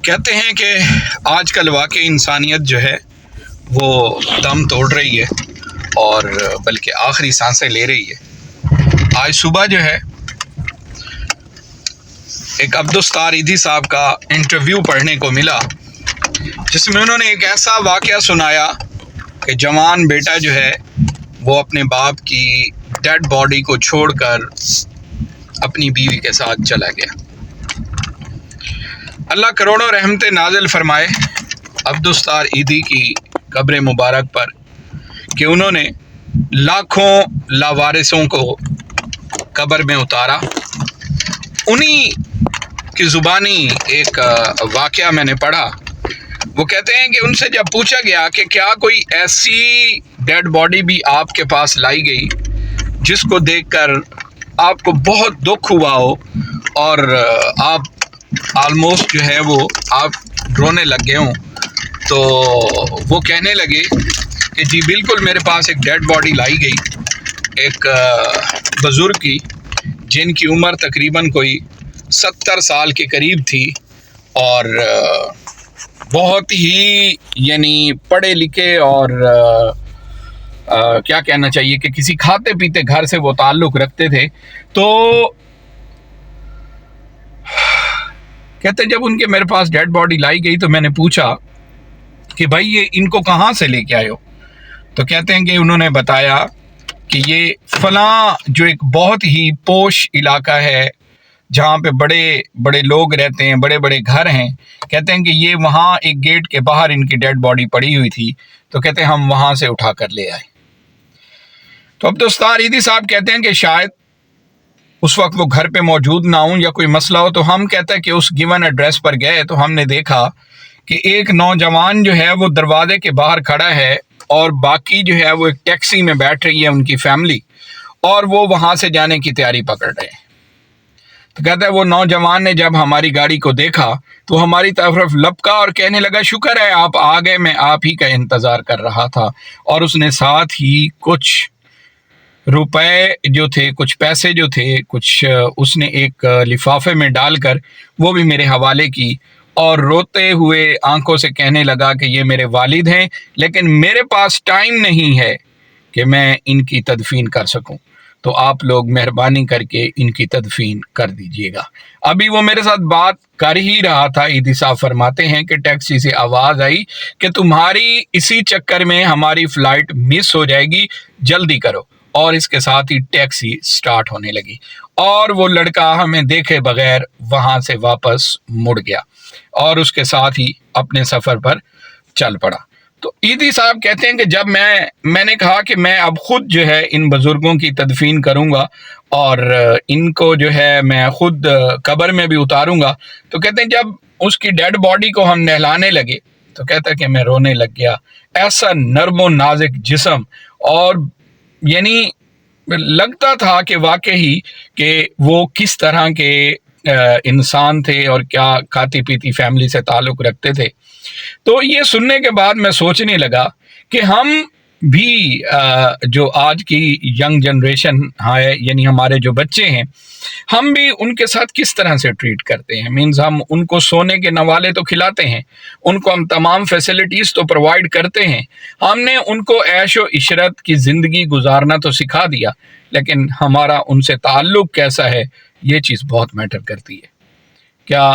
کہتے ہیں کہ آج کل واقعی انسانیت جو ہے وہ دم توڑ رہی ہے اور بلکہ آخری سانسیں لے رہی ہے۔ آج صبح جو ہے ایک عبدالستار ایدھی صاحب کا انٹرویو پڑھنے کو ملا، جس میں انہوں نے ایک ایسا واقعہ سنایا کہ جوان بیٹا جو ہے وہ اپنے باپ کی ڈیڈ باڈی کو چھوڑ کر اپنی بیوی کے ساتھ چلا گیا۔ اللہ کروڑوں رحمتیں نازل فرمائے عبدالستار ایدھی کی قبر مبارک پر کہ انہوں نے لاکھوں لاوارثوں کو قبر میں اتارا۔ انہی کی زبانی ایک واقعہ میں نے پڑھا۔ وہ کہتے ہیں کہ ان سے جب پوچھا گیا کہ کیا کوئی ایسی ڈیڈ باڈی بھی آپ کے پاس لائی گئی جس کو دیکھ کر آپ کو بہت دکھ ہوا ہو اور آپ آلموسٹ جو ہے وہ آپ رونے لگ گئے ہوں، تو وہ کہنے لگے کہ جی بالکل میرے پاس ایک ڈیڈ باڈی لائی گئی، ایک بزرگ کی جن کی عمر تقریباً کوئی 70 سال کے قریب تھی اور بہت ہی یعنی پڑھے لکھے اور کیا کہنا چاہیے کہ کسی کھاتے پیتے گھر سے وہ تعلق رکھتے تھے۔ تو کہتے جب ان کے میرے پاس ڈیڈ باڈی لائی گئی تو میں نے پوچھا کہ بھائی یہ ان کو کہاں سے لے کے آئے ہو؟ تو کہتے ہیں کہ انہوں نے بتایا کہ یہ فلاں جو ایک بہت ہی پوش علاقہ ہے جہاں پہ بڑے بڑے لوگ رہتے ہیں، بڑے بڑے گھر ہیں، کہتے ہیں کہ یہ وہاں ایک گیٹ کے باہر ان کی ڈیڈ باڈی پڑی ہوئی تھی، تو کہتے ہیں ہم وہاں سے اٹھا کر لے آئے۔ تو عبدالستار ایدھی صاحب کہتے ہیں کہ شاید اس وقت وہ گھر پہ موجود نہ ہوں یا کوئی مسئلہ ہو، تو ہم کہتے ہیں کہ اس گیون ایڈریس پر گئے تو ہم نے دیکھا کہ ایک نوجوان جو ہے وہ دروازے کے باہر کھڑا ہے اور باقی جو ہے وہ ایک ٹیکسی میں بیٹھ رہی ہے ان کی فیملی، اور وہ وہاں سے جانے کی تیاری پکڑ رہے ہیں۔ تو کہتا ہے وہ نوجوان نے جب ہماری گاڑی کو دیکھا تو ہماری طرف لپکا اور کہنے لگا شکر ہے آپ آ گئے، میں آپ ہی کا انتظار کر رہا تھا، اور اس نے ساتھ ہی کچھ روپے جو تھے، کچھ پیسے جو تھے، کچھ اس نے ایک لفافے میں ڈال کر وہ بھی میرے حوالے کی، اور روتے ہوئے آنکھوں سے کہنے لگا کہ یہ میرے والد ہیں لیکن میرے پاس ٹائم نہیں ہے کہ میں ان کی تدفین کر سکوں، تو آپ لوگ مہربانی کر کے ان کی تدفین کر دیجئے گا۔ ابھی وہ میرے ساتھ بات کر ہی رہا تھا، ایدھی صاحب فرماتے ہیں کہ ٹیکسی سے آواز آئی کہ تمہاری اسی چکر میں ہماری فلائٹ مس ہو جائے گی، جلدی کرو، اور اس کے ساتھ ہی ٹیکسی سٹارٹ ہونے لگی اور وہ لڑکا ہمیں دیکھے بغیر وہاں سے واپس مڑ گیا اور اس کے ساتھ ہی اپنے سفر پر چل پڑا۔ تو ایدھی صاحب کہتے ہیں کہ جب میں نے کہا کہ میں اب خود جو ہے ان بزرگوں کی تدفین کروں گا اور ان کو جو ہے میں خود قبر میں بھی اتاروں گا، تو کہتے ہیں جب اس کی ڈیڈ باڈی کو ہم نہلانے لگے تو کہتا ہے کہ میں رونے لگ گیا۔ ایسا نرم و نازک جسم، اور یعنی لگتا تھا کہ واقعی کہ وہ کس طرح کے انسان تھے اور کیا کھاتی پیتی فیملی سے تعلق رکھتے تھے۔ تو یہ سننے کے بعد میں سوچنے لگا کہ ہم بھی جو آج کی ینگ جنریشن ہے، یعنی ہمارے جو بچے ہیں، ہم بھی ان کے ساتھ کس طرح سے ٹریٹ کرتے ہیں۔ مینز ہم ان کو سونے کے نوالے تو کھلاتے ہیں، ان کو ہم تمام فیسلٹیز تو پرووائڈ کرتے ہیں، ہم نے ان کو عیش و عشرت کی زندگی گزارنا تو سکھا دیا، لیکن ہمارا ان سے تعلق کیسا ہے یہ چیز بہت میٹر کرتی ہے۔ کیا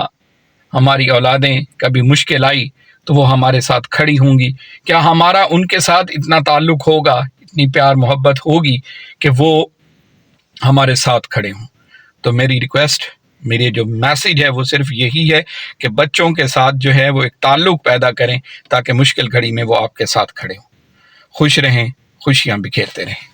ہماری اولادیں کبھی مشکل آئی تو وہ ہمارے ساتھ کھڑی ہوں گی؟ کیا ہمارا ان کے ساتھ اتنا تعلق ہوگا، اتنی پیار محبت ہوگی کہ وہ ہمارے ساتھ کھڑے ہوں؟ تو میری ریکویسٹ، میری جو میسیج ہے وہ صرف یہی ہے کہ بچوں کے ساتھ جو ہے وہ ایک تعلق پیدا کریں تاکہ مشکل گھڑی میں وہ آپ کے ساتھ کھڑے ہوں۔ خوش رہیں، خوشیاں بکھیرتے رہیں۔